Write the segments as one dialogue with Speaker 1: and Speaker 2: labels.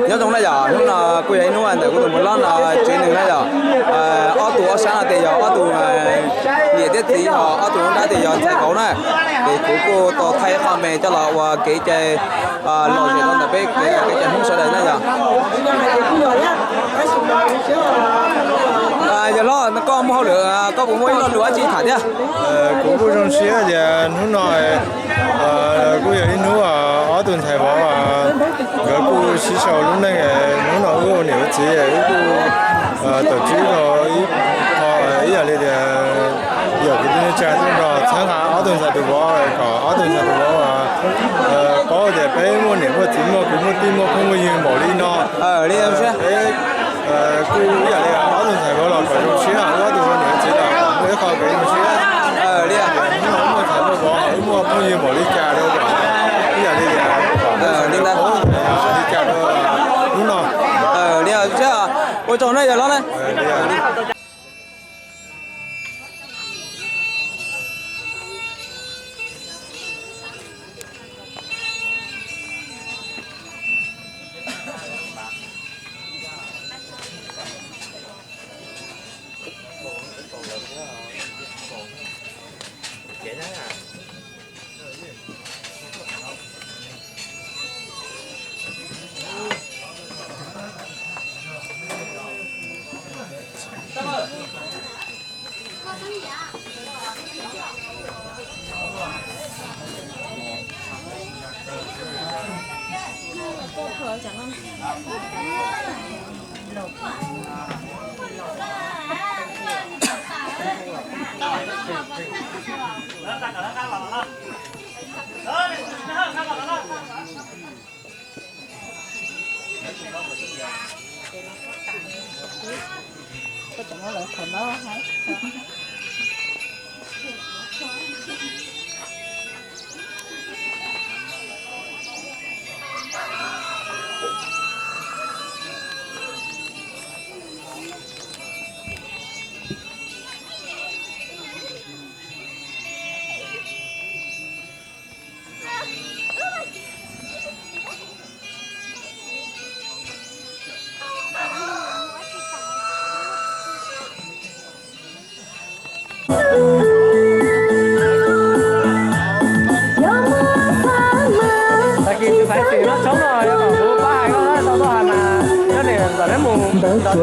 Speaker 1: nhớ trong này giờ lúc là quay ấy nuôi để có tụi một lon là chuyện đừng này giờ ở tụi ở sáng là tiền giờ ở tụi nhiệt tiết tí họ ở tụi đã tiền giờ thầy cậu này thì cô tôi thay pha mè cho là cái chơi lò gì đó là cái chơi không sợ đấy này giờ giờ lo nó có mua lửa có cũng mua lo lửa chi thả thế
Speaker 2: cũng có trong xe giờ nó nói cô giờ đi nấu ở tuần thầy bảo cái cô xí sầu lúc này nó nói cô nhiều chỉ cô tổ chức rồi họ ý là đây giờ cái thứ trang trong đó sáng hạ ở tuần thầy tụi bảo có ở tuần thầy tụi bảo có để bé mua niệm mua tím mua cũng mua tim mua không mua nhiều bỏ đi nó
Speaker 1: đi em sẽ
Speaker 2: cô ý là đây ở tuần thầy bảo là phải trong xe ở tuần thầy niệm chỉ là mới khỏi cái một xe
Speaker 1: đi à
Speaker 2: nó mua thầy mua bỏ mua bao nhiêu bỏ đi trà đâu ý là đây
Speaker 1: đi ra
Speaker 2: đi trà đâu đúng rồi
Speaker 1: đi à chứ ôi chỗ này giờ nó đây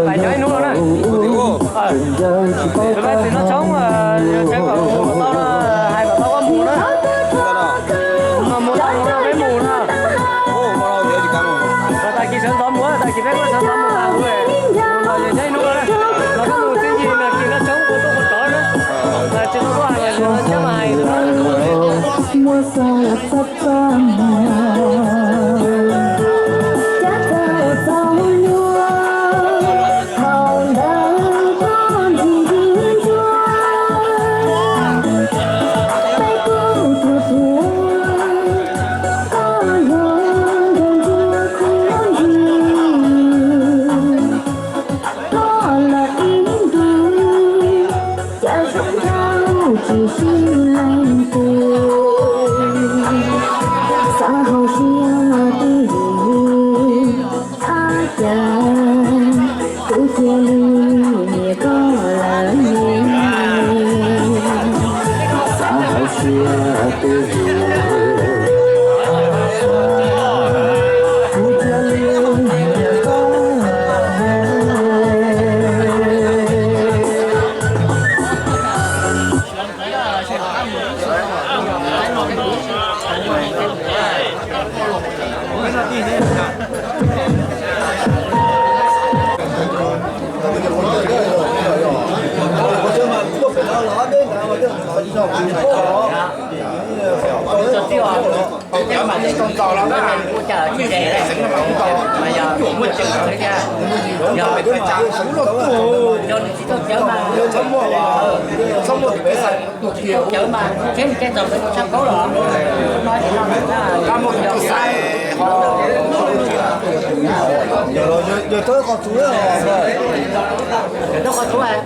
Speaker 3: phải chơi nữa đấy. Thực ra thì nó chống chơi vào tao hai bảo tao có mù nữa. Mà mù tao nó với mù nữa. Tại khi sớm tóm múa, tại khi biết có sớm tóm một thằng rồi. Rồi chơi nữa đấy. Nó có mù cái gì là khi nó chống của tôi còn có nữa. Là chứ nó có hàng là nó chém hài nữa. Mua xa là tất cả chợ mà cái tàu nó sắp cố rồi nói thì nó có một giờ sai
Speaker 2: giờ tôi có chú rồi
Speaker 3: nó có chú à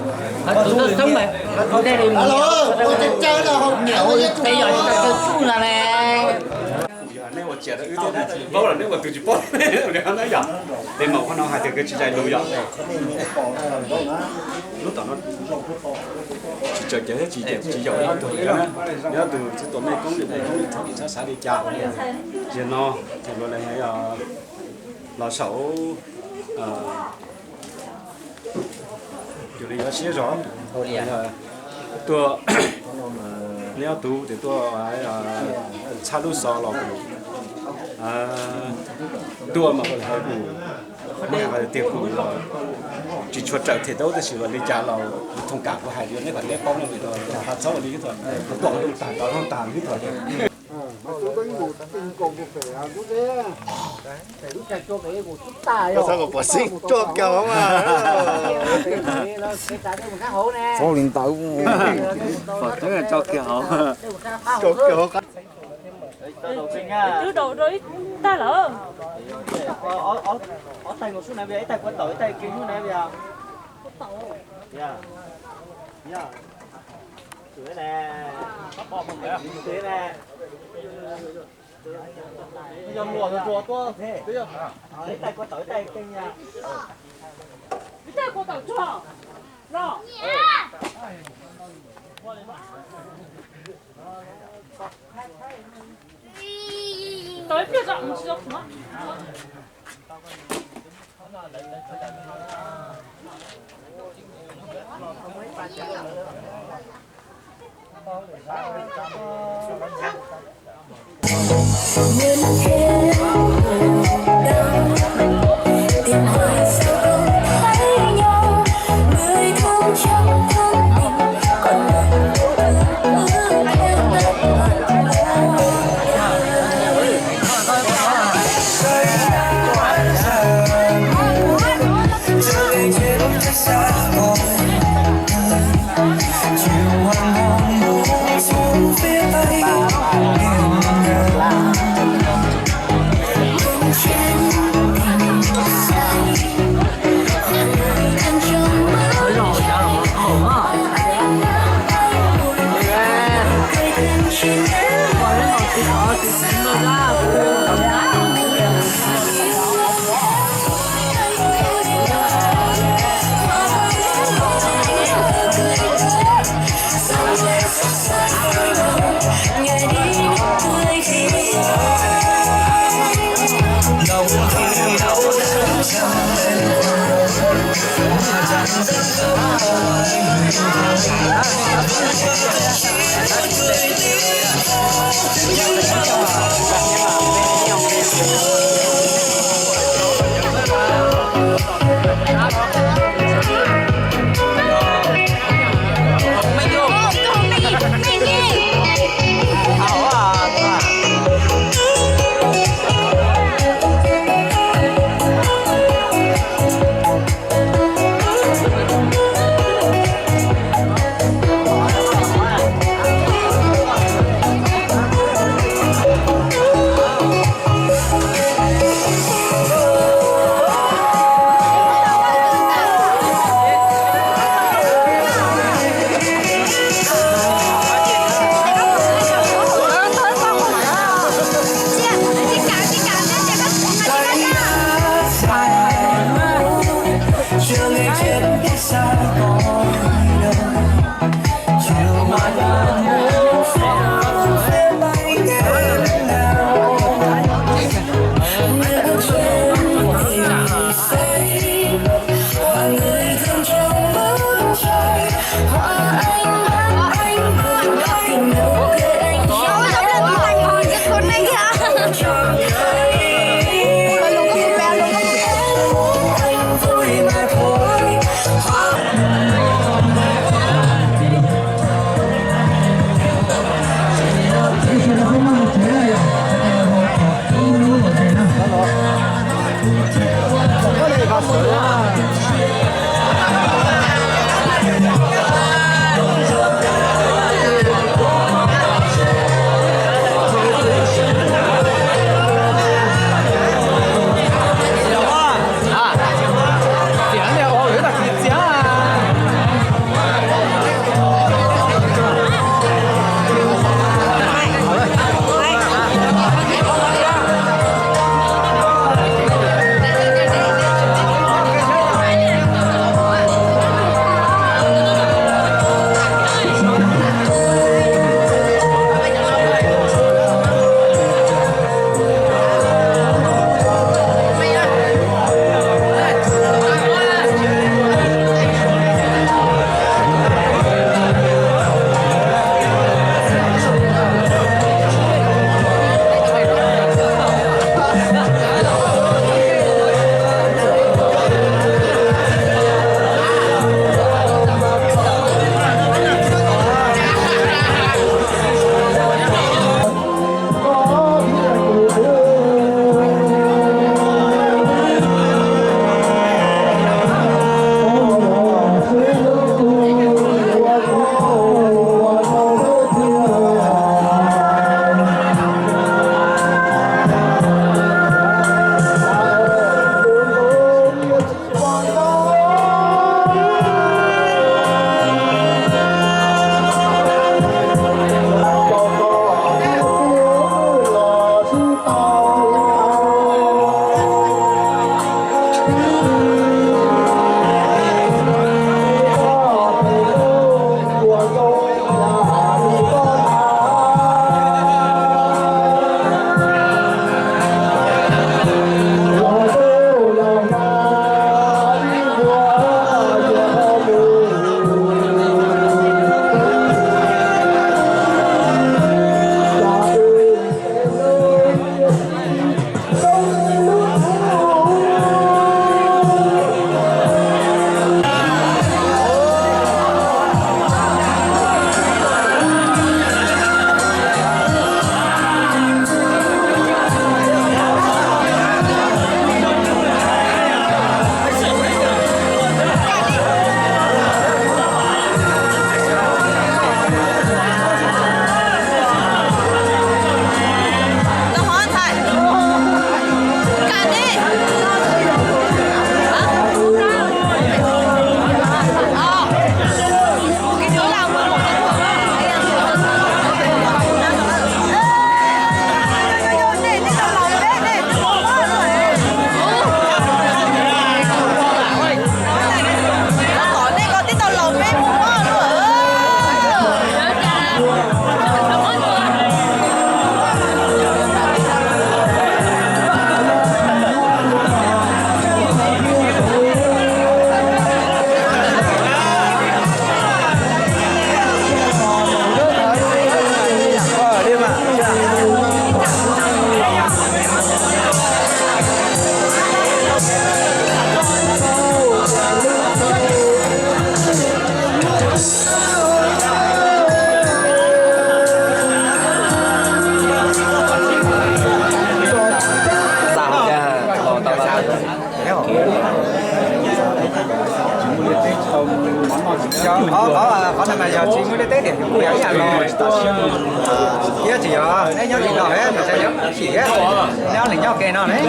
Speaker 3: tụi nó sống mà ở đây thì
Speaker 4: alo tôi chơi là không nhiều
Speaker 3: bây giờ chúng ta chơi chú là nè
Speaker 4: 姐的，包了那个都去包，两那样，对嘛？我那还得个去在路上，路到那，就这些几条一头的，要都这多没公里，头里才啥的家，就喏，就过来还要老手，就是要写上，多。你要读得多哎呀，差路少了多嘛个还不，你还得苦了，就出走铁都的时候，你家เรา通感不还有那个那包那里头，他走里头，多都打到上打里头。
Speaker 5: Có sao có xí cho kiểu không à?
Speaker 1: Phó lãnh đạo
Speaker 3: Phật tức là cho kiểu
Speaker 5: Cho kiểu
Speaker 6: Cứ đổ rồi ta lỡ.
Speaker 7: Ở tay một số này bây tay có tội tay kia số này bây giờ. Dạ. Dạ. Sửa nè. Sửa nè. Bây giờ mùa rồi mùa to thế. Bây giờ tay có tội tay kia nha.
Speaker 6: Tay có tội cho. Rồi. Tới bây giờ không chưa nữa.
Speaker 8: Điện thoại sao không thấy nhau, người thương trong thân mình còn người ước theo
Speaker 7: có năm nay giờ chỉ mới đến Tết thì cũng vậy nhà rồi kia chỉ nếu nhau gì nào hết mà sẽ giống chỉ á nếu là nhau kề nào đấy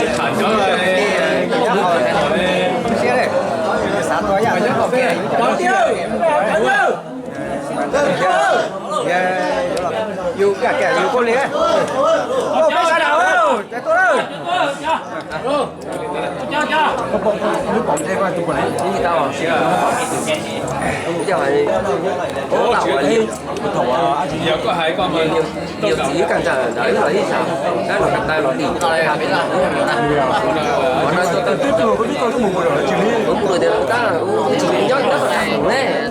Speaker 7: xe đây sáng tối giờ rất ok yêu cả kẻ yêu con liền ô cái sao nào đâu cái tôi đâu nước bóng thế qua tụi này cái gì tao bây giờ này có tàu là nhiều
Speaker 9: giờ có hai con mà
Speaker 7: nhiều chỉ cần chờ đấy là gì sao cái nó đặt tay nó tìm cái này là mà nói tôi tiếp tục có cái mùng rồi chỉ cũng rồi thì ta chỉ nhớ rất là nè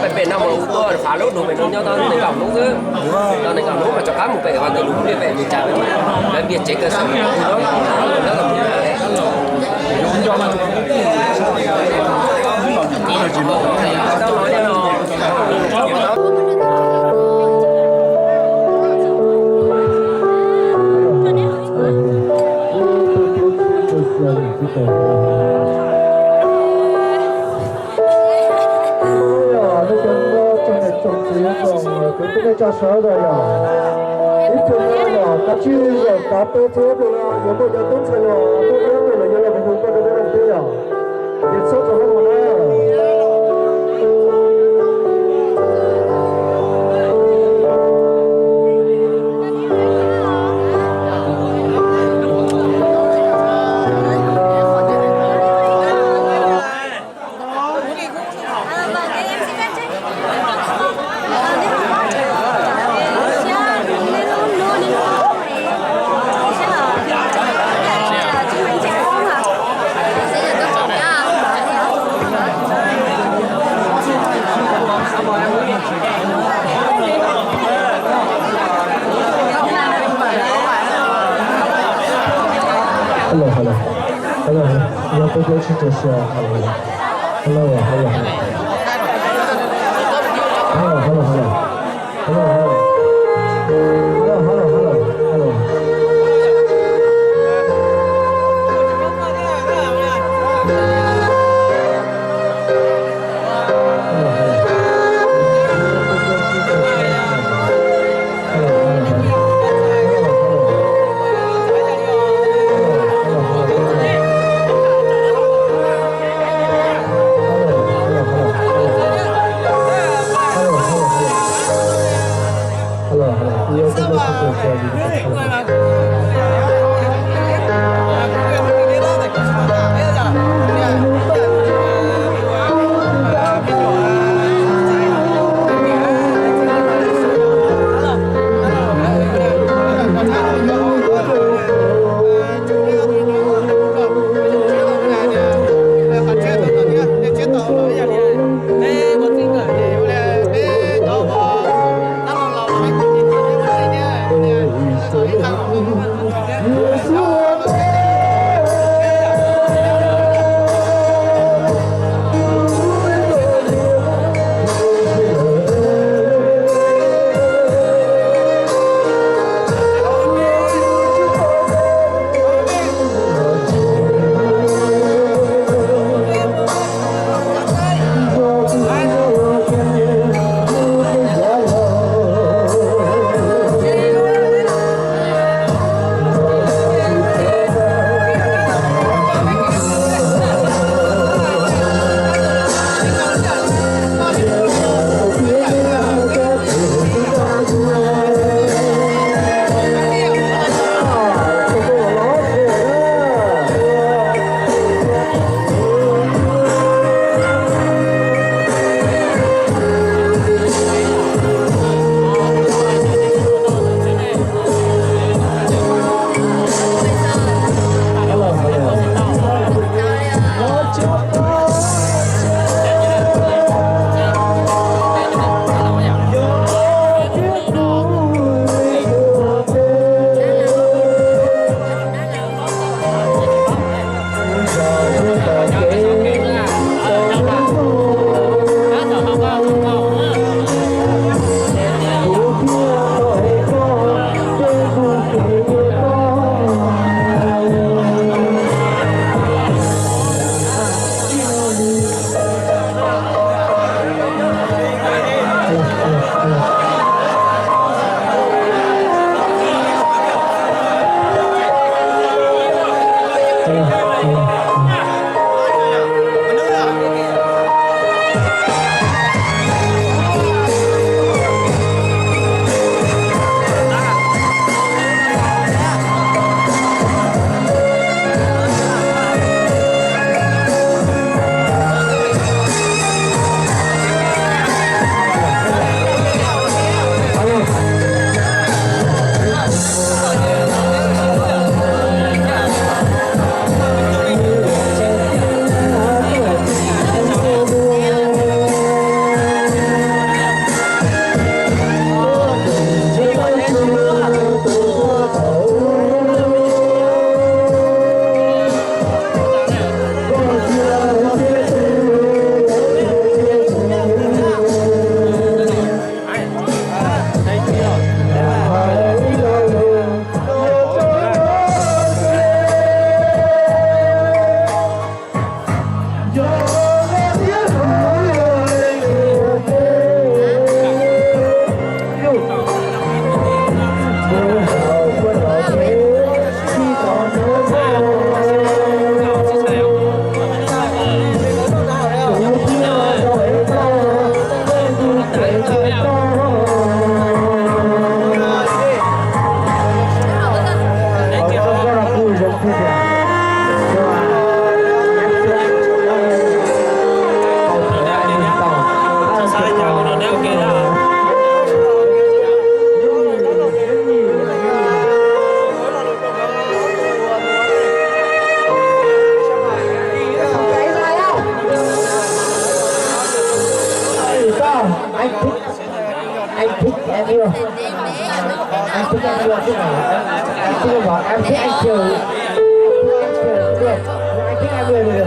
Speaker 7: phải về nào mà tôi phá lốt đồ mình nó nhớ tao để cầm nó cứ tao để cầm nó mà cho cá một bể hoàn toàn đúng đi về mình trả về biệt chế cơ sở đó là tao nói cho
Speaker 10: cho sở rồi ít thôi rồi cá chiên rồi cá bê thế rồi nhiều bộ giờ tốt rồi bộ yếu rồi là giờ là mình không có được làm thế rồi nhiệt sốt rồi nó rồi hello要不就去这些 em yêu. Anh thích em yêu thế này. Anh thích bảo em thích anh chiều. Anh chiều được. Anh thích em yêu được.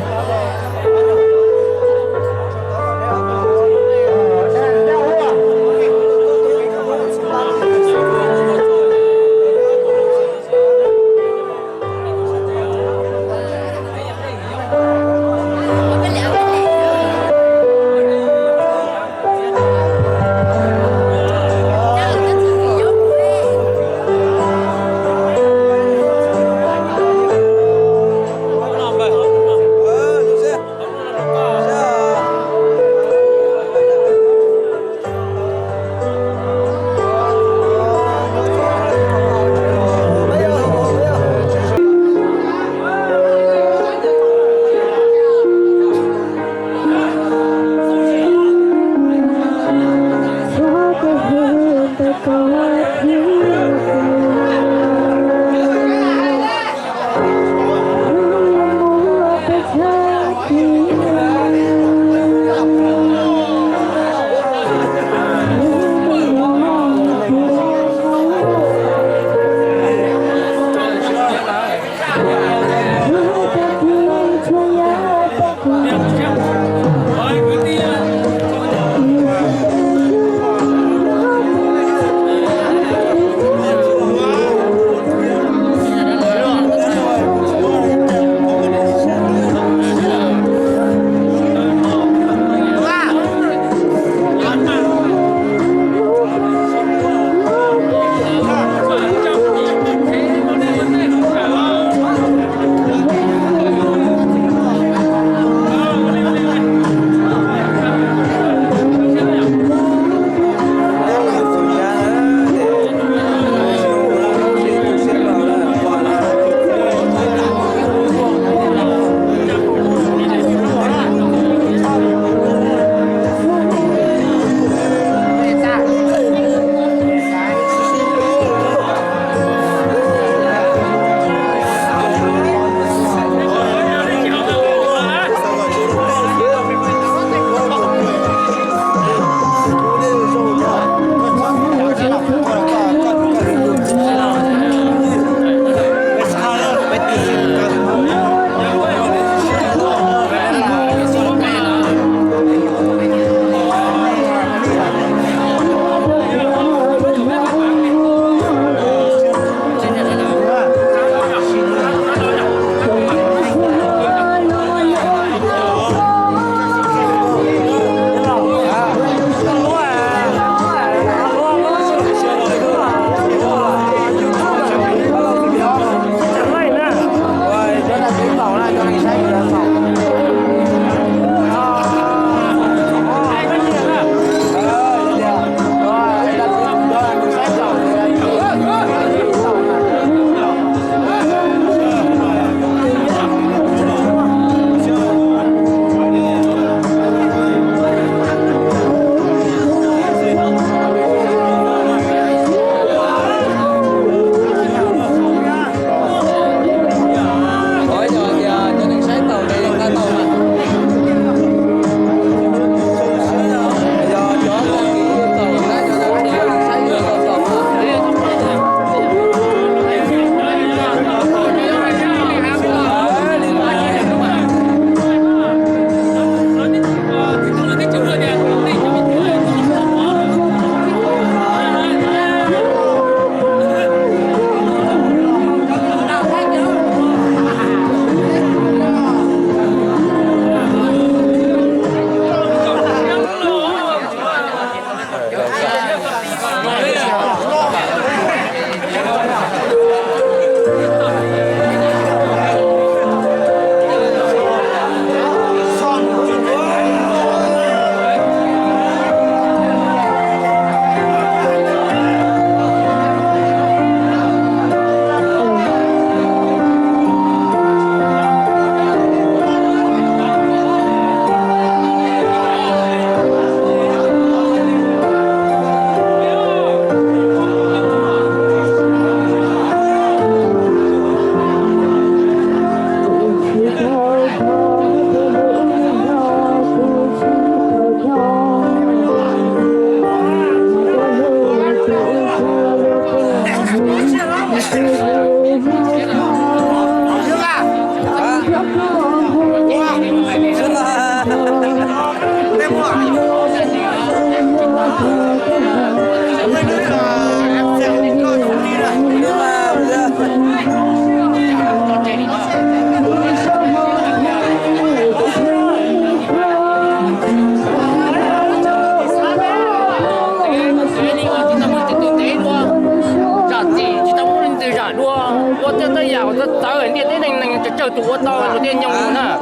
Speaker 7: tụ tao đầu tiên nhung nè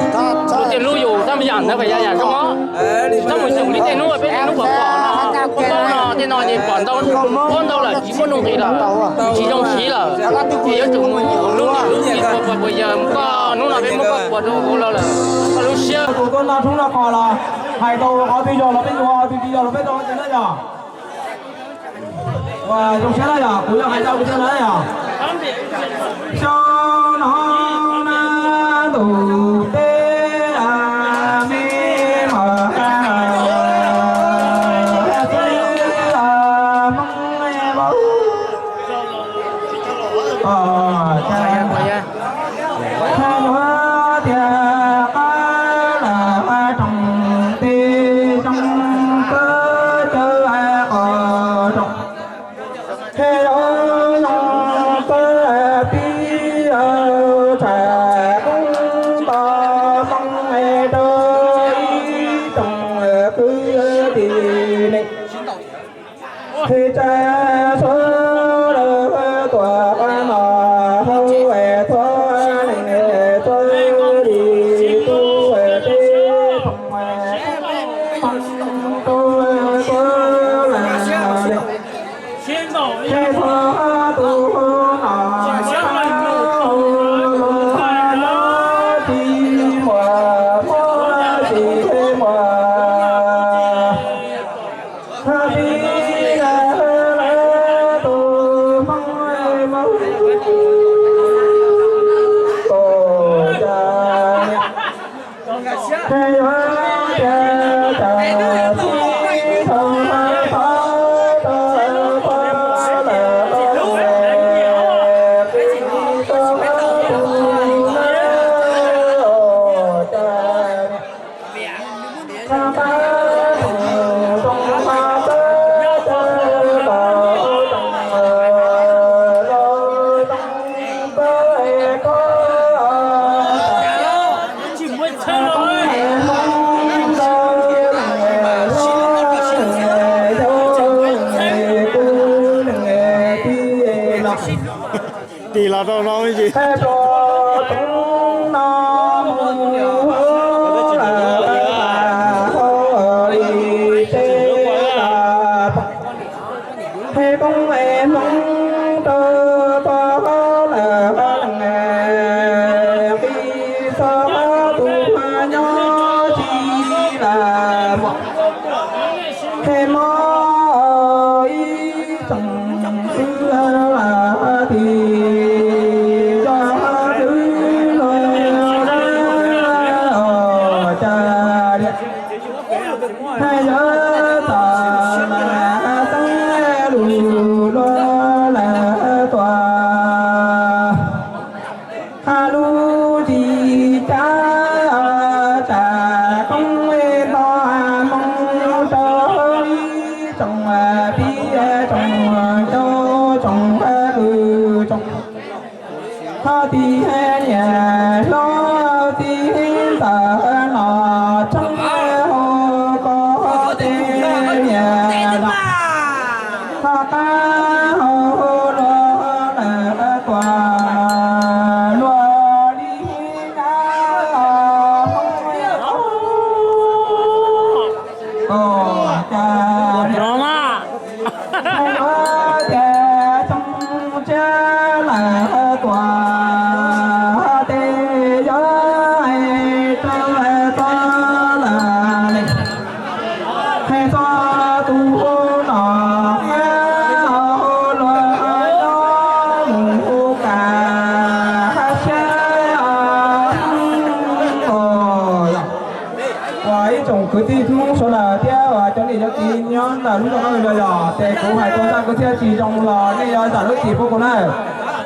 Speaker 7: đầu tiên lưu dụ ta mới dàn nó phải dàn trong đó ta mới dùng đi tên nó bên nó bỏ nó tên nó thì bỏ đâu con đâu là chỉ muốn nông thị là chỉ trong xí là thì ở chỗ lúc bây giờ có nó là bên nó có đâu có là lúc xưa
Speaker 10: con nào chúng nó còn là hai đầu họ bây giờ là bây giờ là bây giờ thế này à và trong xe này à cũng là hai đầu thế này à cho nó đủ tê à mi mà
Speaker 2: kỳ là đâu nói gì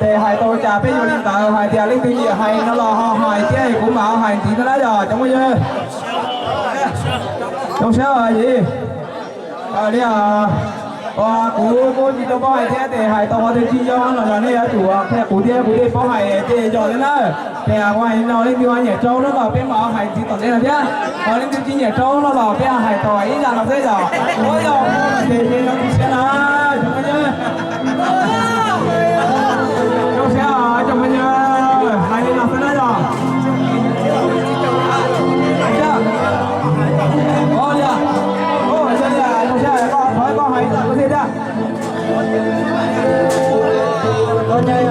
Speaker 1: thì hai tôi trả bây giờ điện tờ hai tiền linh tinh gì hai nó là họ hai cái cũng bảo hai chỉ nó đã giờ trong bây giờ trong sao là gì đi cô chỉ tôi có hai thế thì hai tôi thì chi cho nó là này chủ thế cụ thể có hai thì giờ thế nào thì ngoài nó lên tiêu nhẹ trâu nó là bên bảo hai chỉ tổng đây là nhá còn lên tiêu chi nhẹ trâu nó là bên hai tôi ý là nó thế giờ có giờ thì nó sẽ là trong bây giờ trong xe trong bây giờ hai bên nào sẽ nói rồi có chưa ô bây giờ trong xe con hai có thể ra con chơi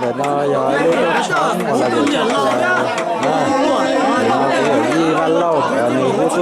Speaker 10: để nó giỏi cái sống hoặc là gì đó nó cũng là gì văn lâu mình cũng